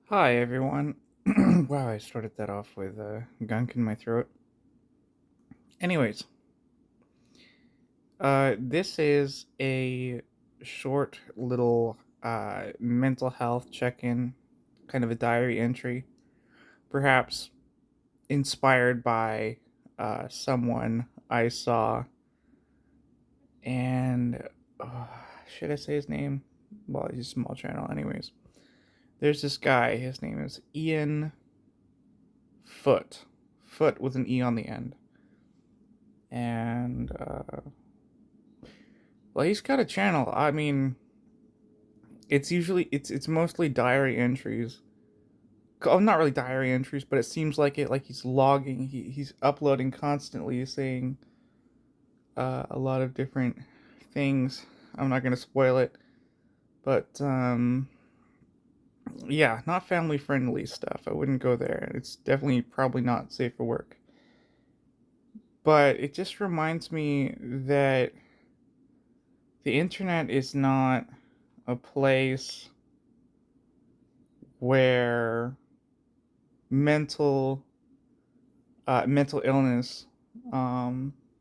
Hi, everyone. Wow, I started that off with a gunk in my throat. Anyways, this is a short little mental health check in, kind of a diary entry, perhaps inspired by someone I saw. And uh, should I say his name? Well, he's a small channel, anyways. There's this guy, his name is Ian Foot. Foot with an E on the end. And well, he's got a channel. I mean, it's mostly diary entries. Oh, not really diary entries, but it seems like it. Like he's logging. He's uploading constantly, saying a lot of different things. I'm not gonna spoil it, but yeah, not family friendly stuff. I wouldn't go there. It's definitely probably not safe for work. But it just reminds me that the internet is not a place where mental mental illness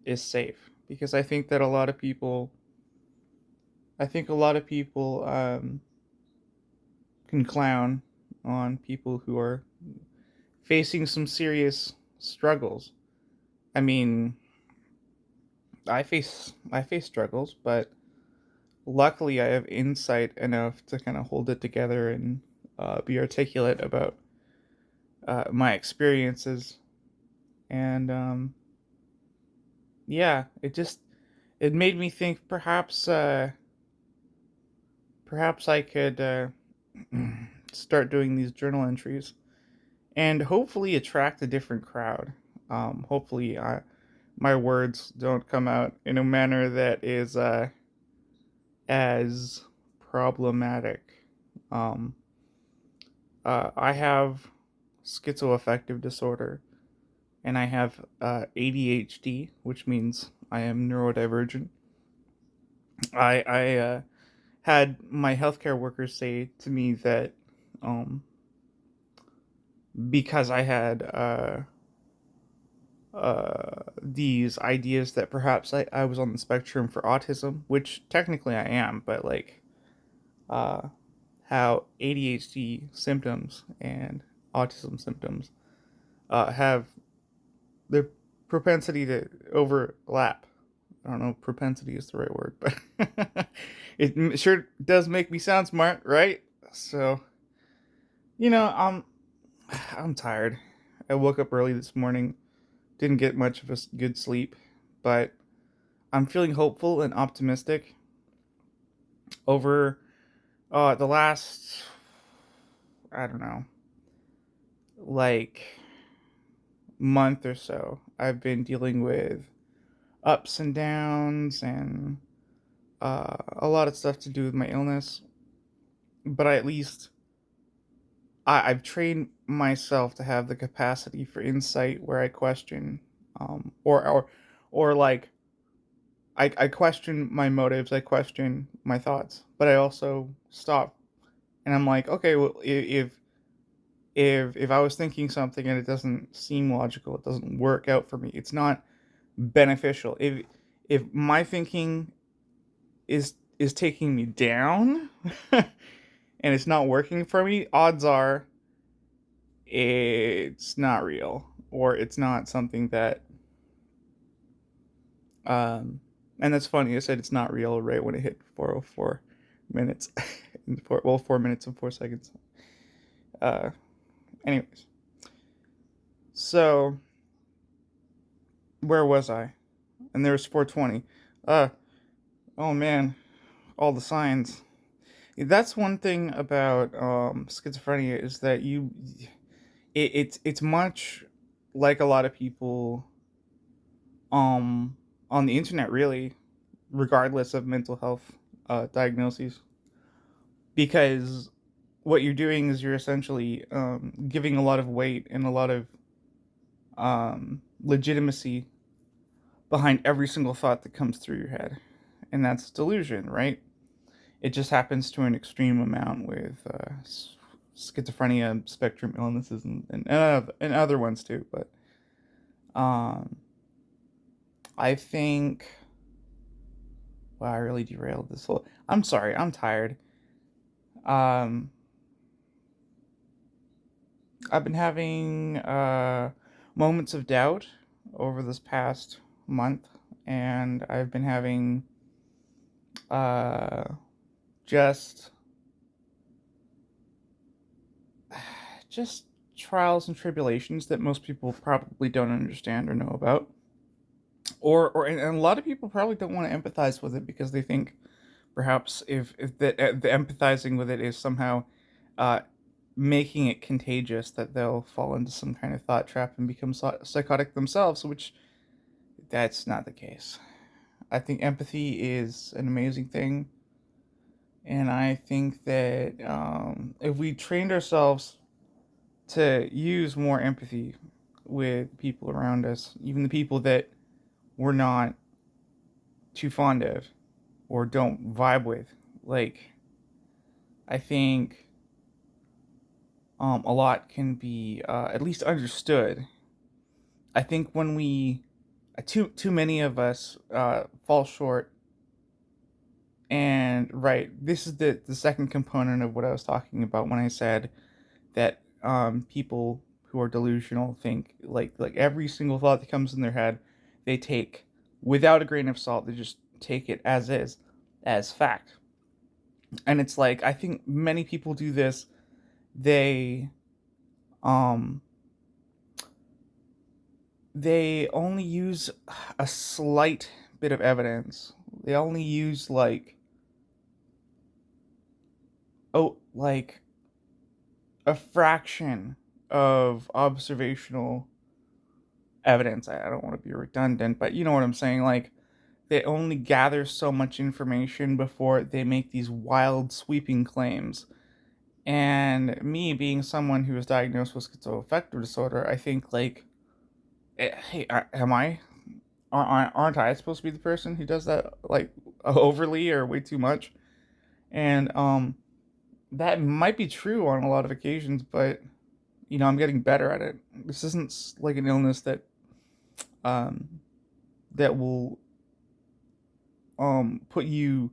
is safe, because I think a lot of people can clown on people who are facing some serious struggles. I mean, I face struggles, but luckily I have insight enough to kind of hold it together and be articulate about my experiences. And yeah, it made me think perhaps I could start doing these journal entries and hopefully attract a different crowd. Hopefully, my words don't come out in a manner that is as problematic. Um, I have schizoaffective disorder, and I have ADHD, which means I am neurodivergent. I had my healthcare workers say to me that um, because I had these ideas that perhaps I was on the spectrum for autism, which technically I am, but like uh, how ADHD symptoms and autism symptoms have their propensity to overlap. I don't know if propensity is the right word, but it sure does make me sound smart, right? So, you know, I'm tired. I woke up early this morning, didn't get much of a good sleep, but I'm feeling hopeful and optimistic. Over the last, I don't know, like month or so, I've been dealing with ups and downs and a lot of stuff to do with my illness. But at least I've trained myself to have the capacity for insight where I question, or like I question my motives, I question my thoughts, but I also stop and I'm like, okay, well, if I was thinking something and it doesn't seem logical, it doesn't work out for me, it's not beneficial. If my thinking is taking me down and it's not working for me, odds are it's not real, or it's not something that and that's funny. I said it's not real right when it hit 404 minutes. 4 minutes and 4 seconds. Uh, anyways, so where was I? And there's 420. Uh, oh man, all the signs. That's one thing about schizophrenia is that it's much like a lot of people on the internet, really, regardless of mental health diagnoses, because what you're doing is you're essentially giving a lot of weight and a lot of legitimacy behind every single thought that comes through your head, and that's delusion, right? It just happens to an extreme amount with schizophrenia spectrum illnesses and other ones too. But um, I think, wow, I really derailed this whole. I'm sorry, I'm tired. Um, I've been having moments of doubt over this past month, and I've been having uh, just just trials and tribulations that most people probably don't understand or know about, or and a lot of people probably don't want to empathize with it because they think perhaps if the empathizing with it is somehow uh, making it contagious, that they'll fall into some kind of thought trap and become psychotic themselves, which that's not the case. I think empathy is an amazing thing, and I think that if we trained ourselves to use more empathy with people around us, even the people that we're not too fond of or don't vibe with, like I think a lot can be at least understood. I think when we too many of us fall short, and right, this is the second component of what I was talking about when I said that people who are delusional think like every single thought that comes in their head, they take without a grain of salt. They just take it as is, as fact. And it's like I think many people do this. They um they only use a slight bit of evidence. They only use like a fraction of observational evidence. I don't want to be redundant, but you know what I'm saying. Like they only gather so much information before they make these wild, sweeping claims. And me being someone who was diagnosed with schizoaffective disorder, I think like, hey, am I? Aren't I supposed to be the person who does that like overly or way too much? And that might be true on a lot of occasions, but I'm getting better at it. This isn't like an illness um that will put you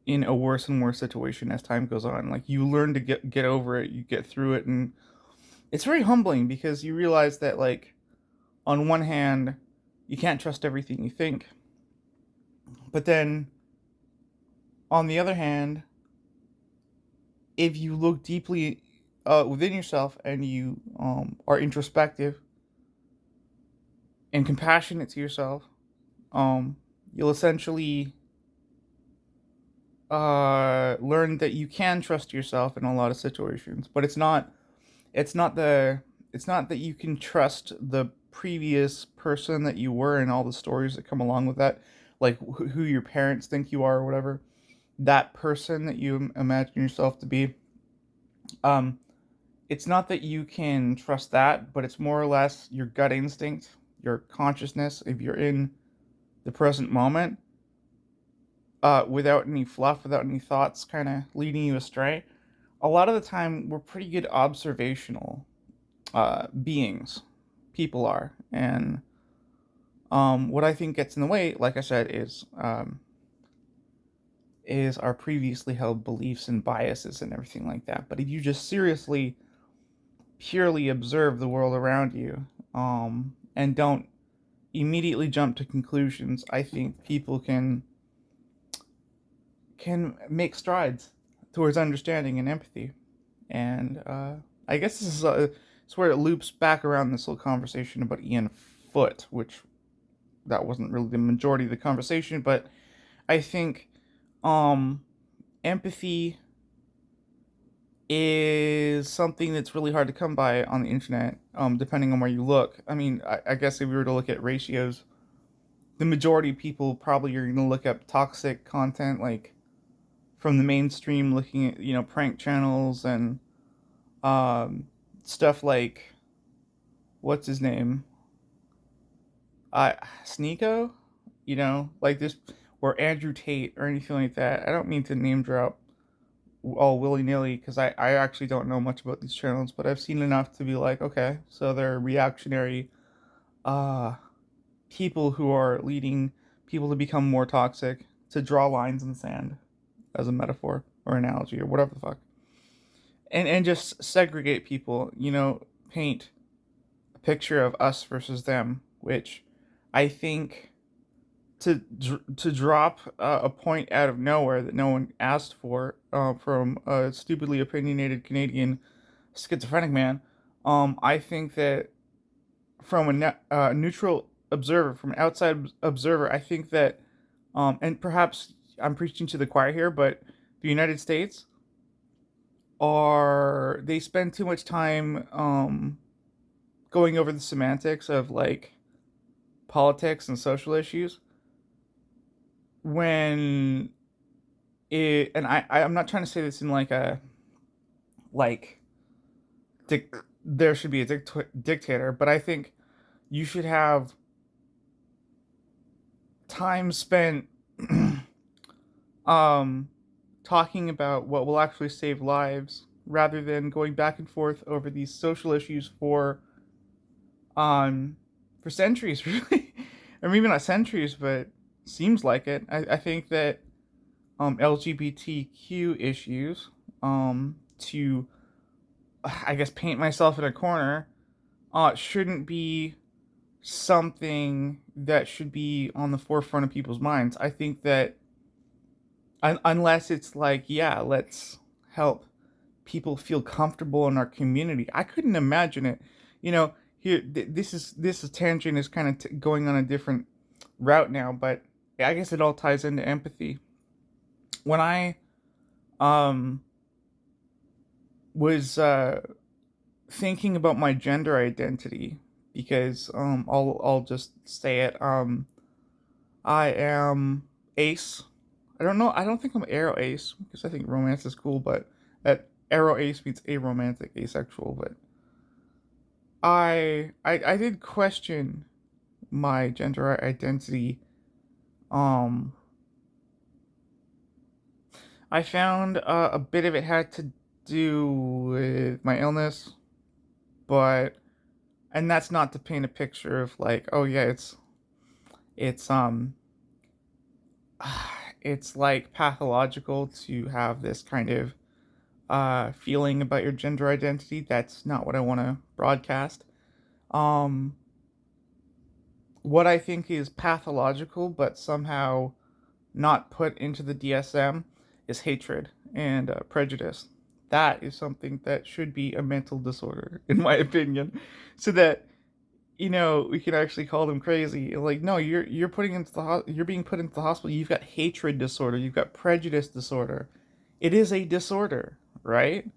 in a worse and worse situation as time goes on. Like you learn to get over it, you get through it, and it's very humbling because you realize that like on one hand, you can't trust everything you think, but then on the other hand, if you look deeply within yourself and you are introspective and compassionate to yourself, um, you'll essentially learn that you can trust yourself in a lot of situations. But it's not the it's not that you can trust the previous person that you were and all the stories that come along with that, like who your parents think you are or whatever. That person that you imagine yourself to be. Um, it's not that you can trust that, but it's more or less your gut instinct, your consciousness. If you're in the present moment, without any fluff, without any thoughts kind of leading you astray, a lot of the time we're pretty good observational beings. People are, and what I think gets in the way, like I said, is our previously held beliefs and biases and everything like that. But if you just seriously, purely observe the world around you, and don't immediately jump to conclusions, I think people can make strides towards understanding and empathy. And I guess this is where it loops back around this little conversation about Ian Foote, which that wasn't really the majority of the conversation, but I think um, empathy is something that's really hard to come by on the internet, depending on where you look. I mean, I guess if we were to look at ratios, the majority of people probably are going to look up toxic content, like from the mainstream, looking at prank channels and um, stuff like what's his name, Sneeko, like this, or Andrew Tate or anything like that. I don't mean to name drop all willy nilly because I actually don't know much about these channels, but I've seen enough to be like, okay, so they're reactionary uh, people who are leading people to become more toxic, to draw lines in the sand as a metaphor or analogy or whatever the fuck, and just segregate people. Paint a picture of us versus them, which I think to drop a point out of nowhere that no one asked for from a stupidly opinionated Canadian schizophrenic man. I think that from a neutral observer, from an outside observer, I think that, and perhaps I'm preaching to the choir here, but the United States they spend too much time going over the semantics of like politics and social issues when I'm not trying to say this in like a like there should be a dictator, but I think you should have time spent um talking about what will actually save lives rather than going back and forth over these social issues um for centuries really, or maybe not centuries, but seems like it. I think that LGBTQ issues, to I guess paint myself in a corner, shouldn't be something that should be on the forefront of people's minds. I think that unless it's like, yeah, let's help people feel comfortable in our community. I couldn't imagine it. Here this is tangent is kind of going on a different route now, but I guess it all ties into empathy. When I um was thinking about my gender identity, because I'll just say it. I am ace. I don't know. I don't think I'm arrow ace because I think romance is cool, but that arrow ace means aromantic, asexual. But I did question my gender identity. Um, I found a bit of it had to do with my illness, but and that's not to paint a picture of like, oh yeah, it's it's like pathological to have this kind of feeling about your gender identity. That's not what I want to broadcast. Um, what I think is pathological, but somehow not put into the DSM, is hatred and prejudice. That is something that should be a mental disorder, in my opinion, so that we can actually call them crazy. Like, no, you're putting into you're being put into the hospital. You've got hatred disorder. You've got prejudice disorder. It is a disorder, right?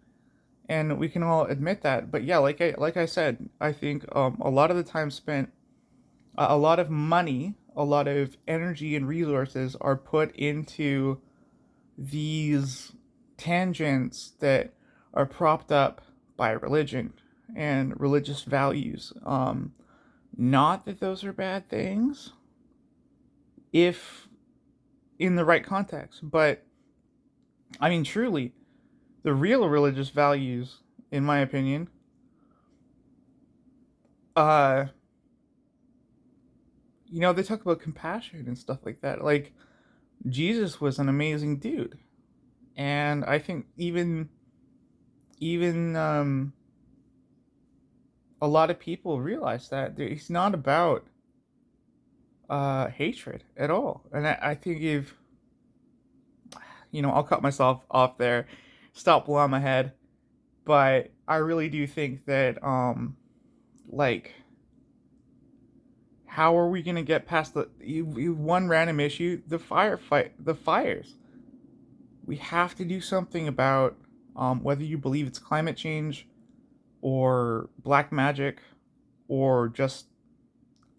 And we can all admit that. But yeah, like I said, I think a lot of the time spent, a lot of money, a lot of energy and resources are put into these tangents that are propped up by religion and religious values. Not that those are bad things, if in the right context, but I mean, truly, the real religious values, in my opinion, uh, they talk about compassion and stuff like that. Like, Jesus was an amazing dude, and I think even a lot of people realize that he's not about hatred at all. And I think if I'll cut myself off there, stop blowing my head. But I really do think that like, how are we gonna get past one random issue, the fires? We have to do something about whether you believe it's climate change or black magic or just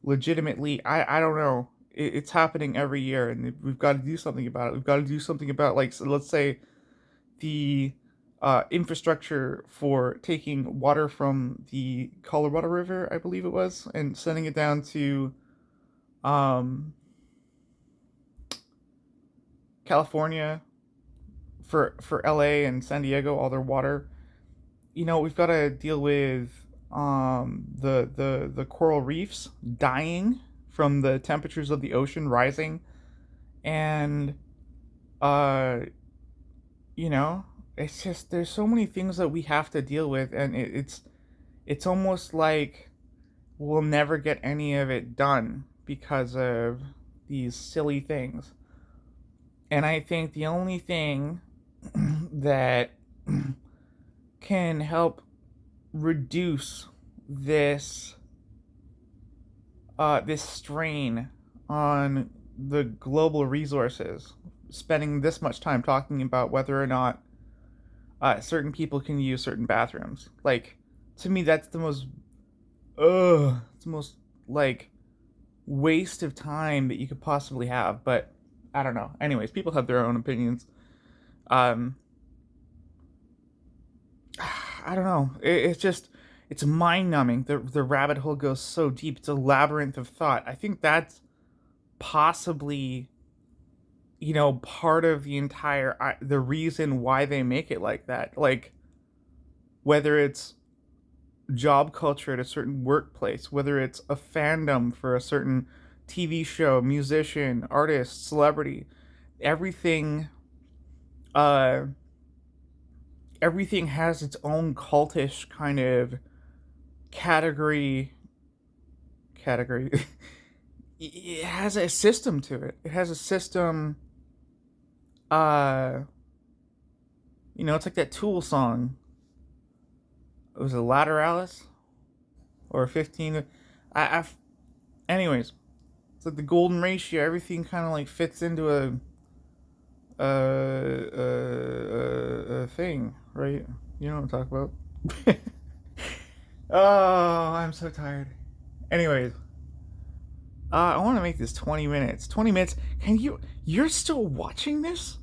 legitimately, I don't know. It's happening every year, and we've got to do something about it. We've got to do something about, like, so let's say the infrastructure for taking water from the Colorado River, I believe it was, and sending it down to um, California for LA and San Diego, all their water. We've got to deal with the coral reefs dying from the temperatures of the ocean rising, and uh you know it's just there's so many things that we have to deal with, and it's almost like we'll never get any of it done because of these silly things. And I think the only thing that can help reduce this this strain on the global resources, spending this much time talking about whether or not certain people can use certain bathrooms. Like, to me, that's the most it's the most like waste of time that you could possibly have. But I don't know. Anyways, people have their own opinions. Um, I don't know. It's just it's mind numbing. The rabbit hole goes so deep. It's a labyrinth of thought. I think that's possibly part of the entire the reason why they make it like that. Like, whether it's job culture at a certain workplace, whether it's a fandom for a certain TV show, musician, artist, celebrity, everything uh everything has its own cultish kind of category. It has a system to it. It has a system. uh it's like that Tool song. Was it Lateralis or 15? I anyways, it's like the golden ratio. Everything kind of like fits into a thing, right? You know what I'm talking about. Oh, I'm so tired. Anyways, I want to make this 20 minutes. 20 minutes. Can you're still watching this?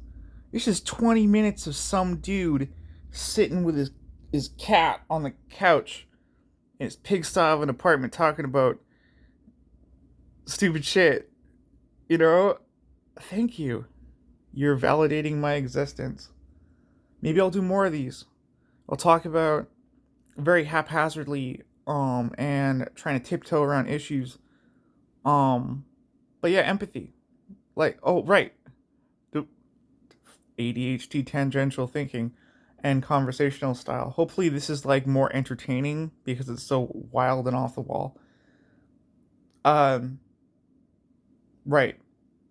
This is 20 minutes of some dude sitting with his cat on the couch in his pigsty of an apartment talking about stupid shit. You know? Thank you. You're validating my existence. Maybe I'll do more of these. I'll talk about very haphazardly and trying to tiptoe around issues. Um but yeah, empathy. Like, oh right, the ADHD tangential thinking and conversational style. Hopefully this is like more entertaining because it's so wild and off the wall. Um right.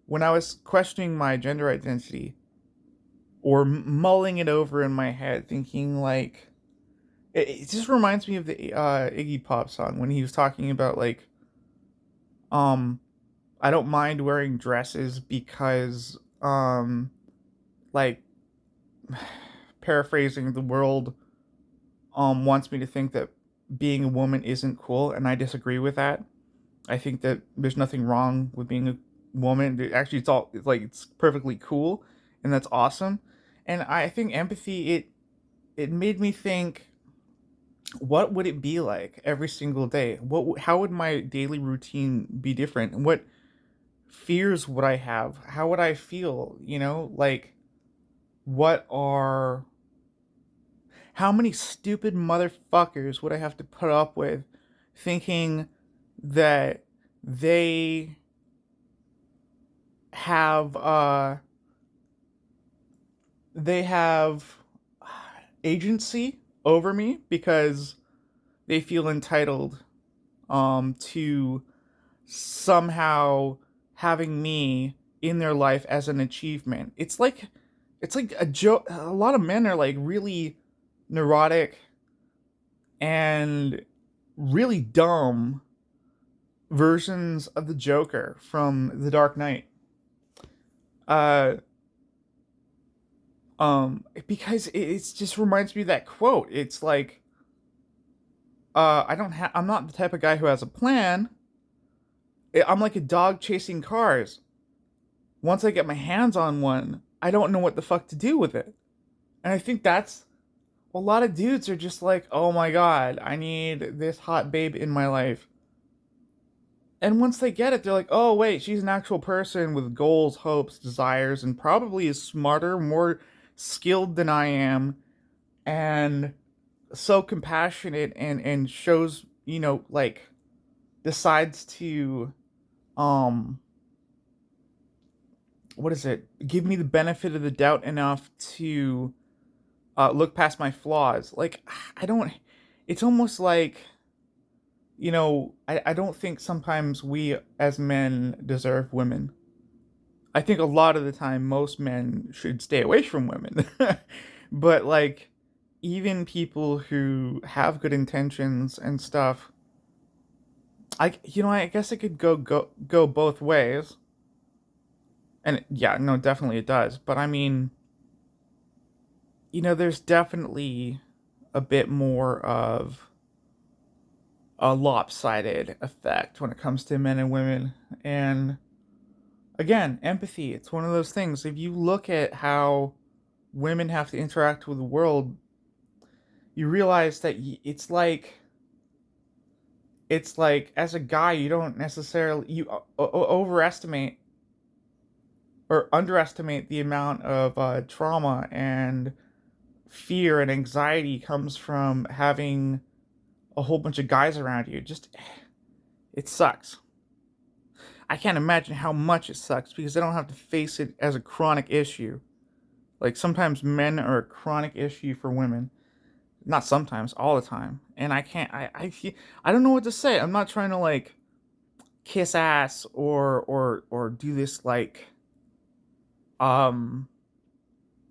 When I was questioning my gender identity or mulling it over in my head, thinking like it just reminds me of the Iggy Pop song when he was talking about like um I don't mind wearing dresses because like paraphrasing, the world wants me to think that being a woman isn't cool, and I disagree with that. I think that there's nothing wrong with being a woman. Actually, it's perfectly cool, and that's awesome. And I think empathy, it made me think, what would it be like every single day? How would my daily routine be different? What fears would I have? How would I feel? Like, what are how many stupid motherfuckers would I have to put up with thinking that they have they have agency over me because they feel entitled to somehow having me in their life as an achievement. It's like a joke. A lot of men are like really neurotic and really dumb versions of the Joker from The Dark Knight. Uh because it just reminds me of that quote. It's like I'm not the type of guy who has a plan. I'm like a dog chasing cars. Once I get my hands on one, I don't know what the fuck to do with it. And I think that's a lot of dudes are just like, "Oh my god, I need this hot babe in my life." And once they get it, they're like, "Oh wait, she's an actual person with goals, hopes, desires, and probably is smarter, more skilled than I am, and so compassionate, and shows, like, decides to, um what is it, give me the benefit of the doubt enough to look past my flaws. Like, I don't, it's almost like, I don't think sometimes we as men deserve women. I think a lot of the time most men should stay away from women. But like, even people who have good intentions and stuff, I guess it could go both ways. And yeah, no, definitely it does. But I mean, there's definitely a bit more of a lopsided effect when it comes to men and women. And again, empathy, it's one of those things. If you look at how women have to interact with the world, you realize that it's like as a guy, you don't necessarily, you overestimate or underestimate the amount of trauma and fear and anxiety comes from having a whole bunch of guys around you. Just, it sucks. I can't imagine how much it sucks because I don't have to face it as a chronic issue. Like, sometimes men are a chronic issue for women. Not sometimes, all the time. And I can't, I don't know what to say. I'm not trying to, like, kiss ass or do this, like, um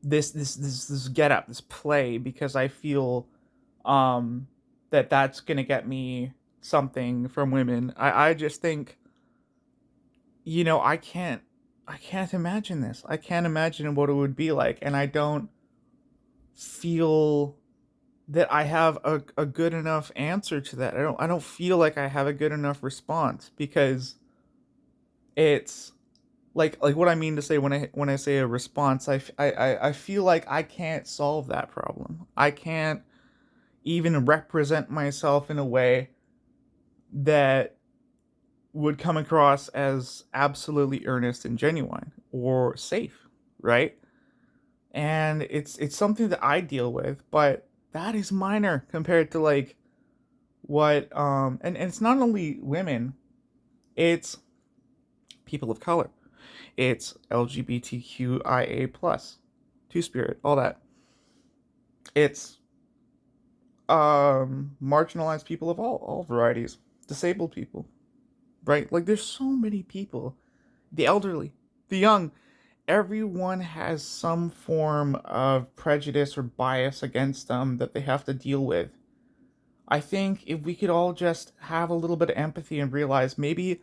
this get up, this play, because I feel um that's gonna get me something from women. I just think, I can't imagine this. I can't imagine what it would be like, and I don't feel that I have a good enough answer to that. I don't feel like I have a good enough response, because it's like what I mean to say when I say a response, I feel like I can't solve that problem. I can't even represent myself in a way that would come across as absolutely earnest and genuine or safe, right? And it's something that I deal with, but that is minor compared to, like, what and it's not only women, it's people of color, it's LGBTQIA plus, Two Spirit, all that. It's marginalized people of all varieties, disabled people, right? Like, there's so many people, the elderly, the young. Everyone has some form of prejudice or bias against them that they have to deal with. I think if we could all just have a little bit of empathy and realize maybe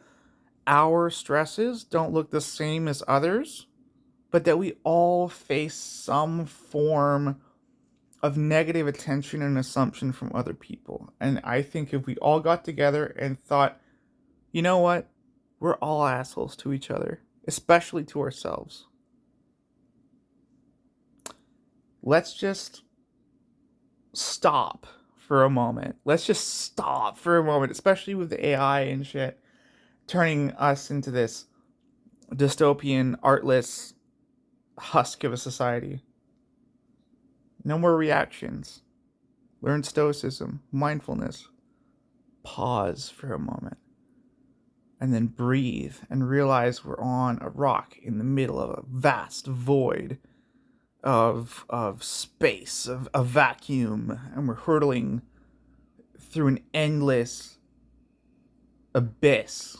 our stresses don't look the same as others, but that we all face some form of negative attention and assumption from other people. And I think if we all got together and thought, you know what, we're all assholes to each other, especially to ourselves. Let's just stop for a moment. Let's just stop for a moment, especially with the AI and shit turning us into this dystopian, artless husk of a society. No more reactions. Learn stoicism, mindfulness. Pause for a moment. And then breathe and realize we're on a rock in the middle of a vast void of space, of a vacuum, and we're hurtling through an endless abyss.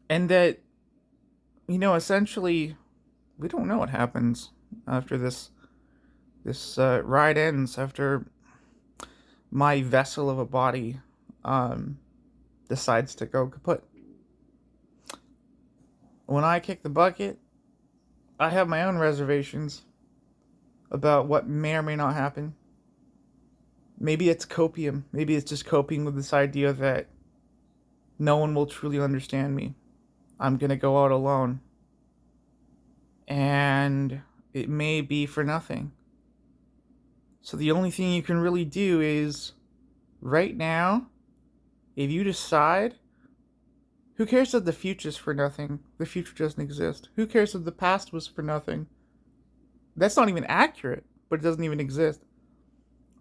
And that, essentially, we don't know what happens after this ride ends, after my vessel of a body decides to go kaput. When I kick the bucket, I have my own reservations about what may or may not happen. Maybe it's copium. Maybe it's just coping with this idea that no one will truly understand me. I'm gonna go out alone. And it may be for nothing. So the only thing you can really do is, right now, if you decide, who cares if the future's for nothing? The future doesn't exist. Who cares if the past was for nothing? That's not even accurate, but it doesn't even exist.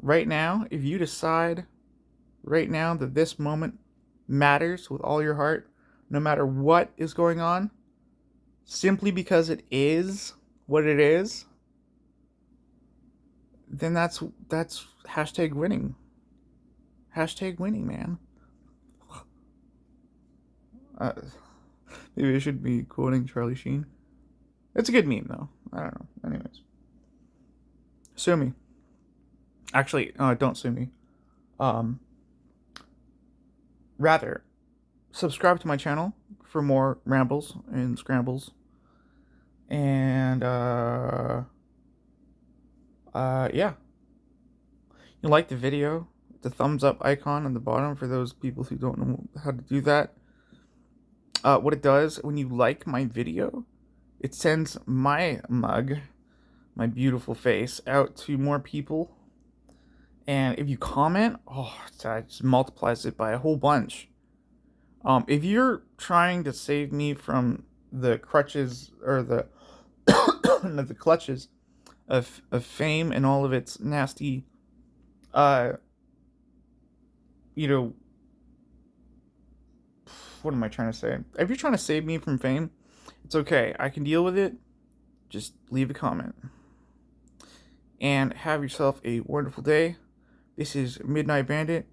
Right now, if you decide right now that this moment matters with all your heart, no matter what is going on, simply because it is what it is, then that's hashtag winning. Hashtag winning, man. Uh, Maybe I should be quoting Charlie Sheen. It's a good meme though. I don't know. Anyways, sue me. Actually, don't sue me. Um, Rather subscribe to my channel for more rambles and scrambles. And yeah, you like the video, the thumbs up icon on the bottom for those people who don't know how to do that. What it does when you like my video, it sends my mug, my beautiful face, out to more people. And if you comment, oh, that just multiplies it by a whole bunch. If you're trying to save me from the crutches or the the clutches of fame and all of its nasty, uh, you know, what am I trying to say? If you're trying to save me from fame, it's okay. I can deal with it. Just leave a comment. And have yourself a wonderful day. This is Midnight Bandit,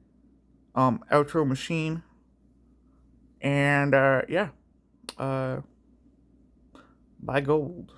outro machine. And yeah, uh, buy gold.